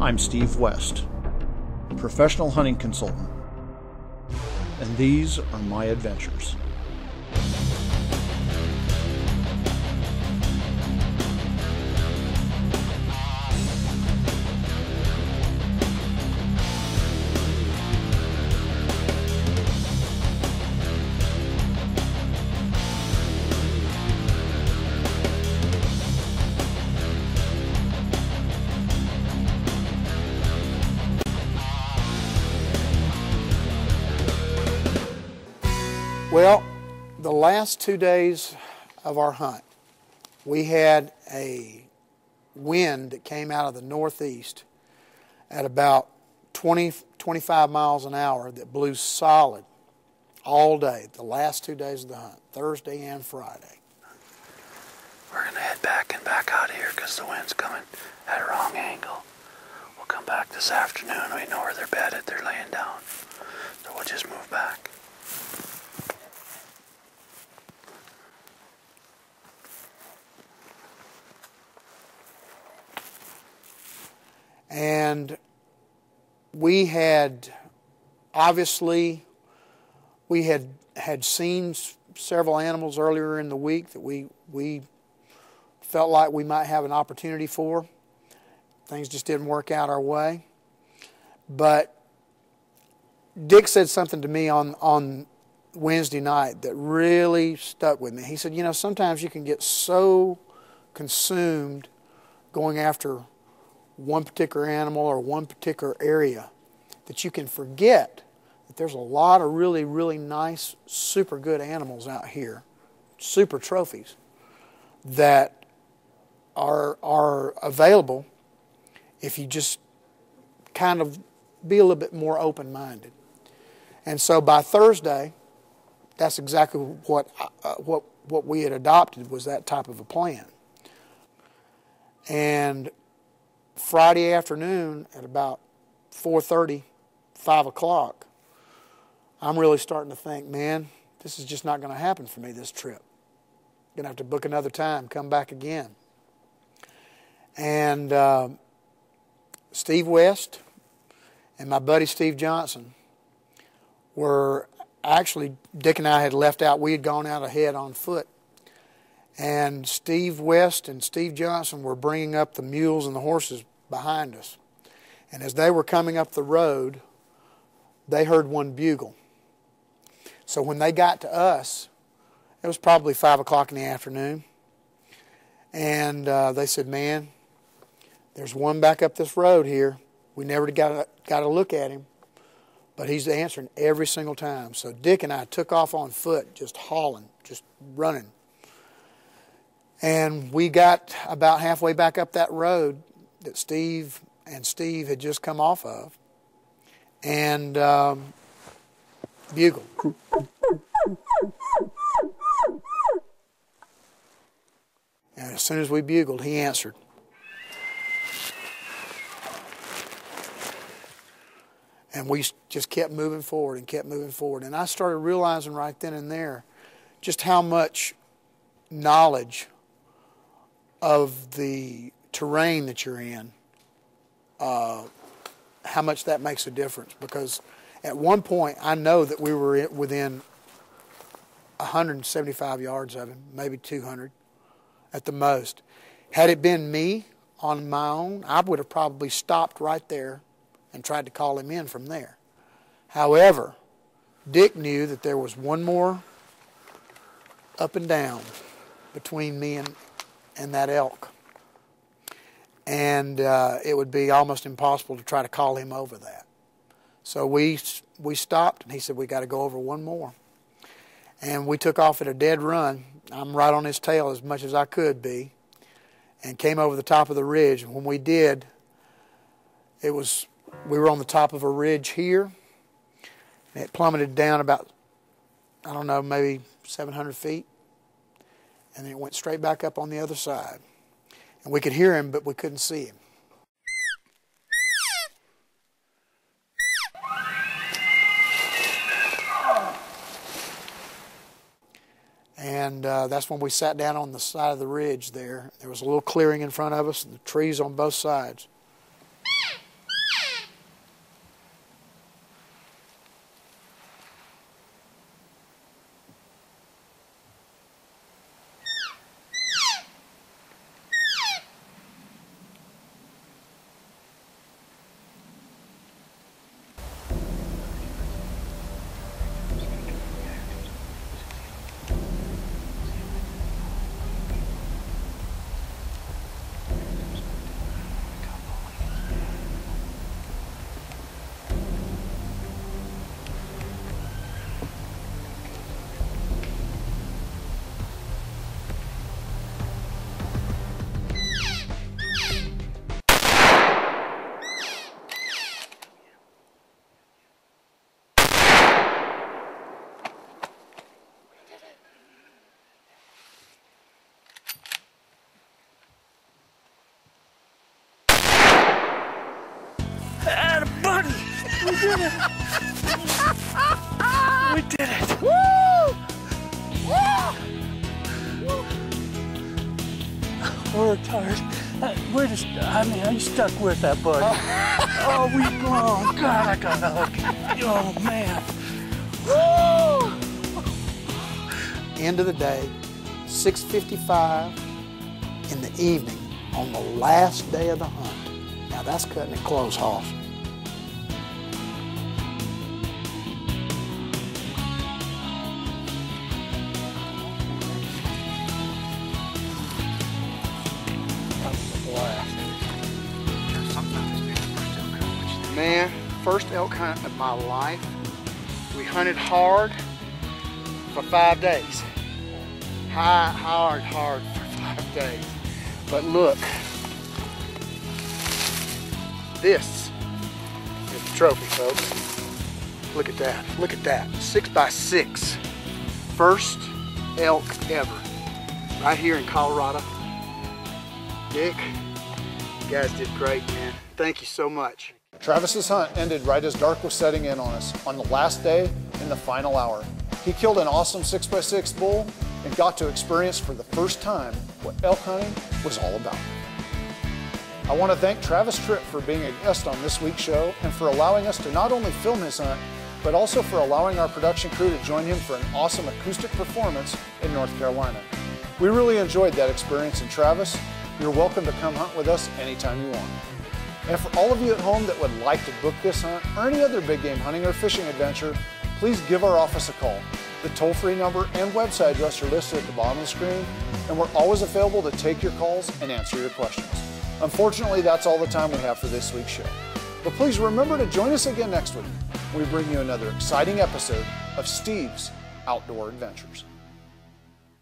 I'm Steve West, professional hunting consultant, and these are my adventures. Well, the last 2 days of our hunt, we had a wind that came out of the northeast at about 20-25 miles an hour that blew solid all day, the last 2 days of the hunt, Thursday and Friday. We're going to head back out here because the wind's coming at a wrong angle. We'll come back this afternoon. We know where they're bedded. They're laying down. So we'll just move back. And we had, obviously, we had seen several animals earlier in the week that we felt like we might have an opportunity for. Things just didn't work out our way. But Dick said something to me on Wednesday night that really stuck with me. He said, you know, sometimes you can get so consumed going after one particular animal or one particular area that you can forget that there's a lot of really, really nice, super good animals out here, super trophies, that are available if you just kind of be a little bit more open-minded. And so by Thursday, that's exactly what we had adopted, was that type of a plan. And Friday afternoon at about 4:30, 5 o'clock, I'm really starting to think, man, this is just not going to happen for me this trip. Going to have to book another time, come back again. And Steve West and my buddy Steve Johnson were actually, Dick and I had left out, we had gone out ahead on foot. And Steve West and Steve Johnson were bringing up the mules and the horses behind us. And as they were coming up the road, they heard one bugle. So when they got to us, it was probably 5 o'clock in the afternoon. And they said, man, there's one back up this road here. We never got a look at him, but he's answering every single time. So Dick and I took off on foot, just hauling, just running. And we got about halfway back up that road that Steve had just come off of, and bugle. And as soon as we bugled, he answered. And we just kept moving forward and kept moving forward. And I started realizing right then and there just how much knowledge of the terrain that you're in, how much that makes a difference. Because at one point, I know that we were within 175 yards of him, maybe 200 at the most. Had it been me on my own, I would have probably stopped right there and tried to call him in from there. However, Dick knew that there was one more up and down between me and that elk. And it would be almost impossible to try to call him over that. So we stopped, and he said, we got to go over one more. And we took off at a dead run. I'm right on his tail as much as I could be, and came over the top of the ridge. And when we did, we were on the top of a ridge here, and it plummeted down about, I don't know, maybe 700 feet. And then it went straight back up on the other side. And we could hear him, but we couldn't see him. And that's when we sat down on the side of the ridge there. There was a little clearing in front of us and the trees on both sides. did it! We did it! Woo! Woo! We're tired. You stuck with that, bud. Oh, oh, God, I got a hook. Oh, man. Woo! End of the day, 6:55 in the evening on the last day of the hunt. Now that's cutting it close, Hoss. Man, first elk hunt of my life. We hunted hard for 5 days. Hard for 5 days. But look, this is the trophy, folks. Look at that, look at that, 6x6. First elk ever, right here in Colorado. Nick, you guys did great, man. Thank you so much. Travis's hunt ended right as dark was setting in on us on the last day in the final hour. He killed an awesome 6x6 bull and got to experience for the first time what elk hunting was all about. I want to thank Travis Tritt for being a guest on this week's show and for allowing us to not only film his hunt, but also for allowing our production crew to join him for an awesome acoustic performance in North Carolina. We really enjoyed that experience, and Travis, you're welcome to come hunt with us anytime you want. And for all of you at home that would like to book this hunt or any other big game hunting or fishing adventure, please give our office a call. The toll-free number and website address are listed at the bottom of the screen, and we're always available to take your calls and answer your questions. Unfortunately, that's all the time we have for this week's show. But please remember to join us again next week when we bring you another exciting episode of Steve's Outdoor Adventures.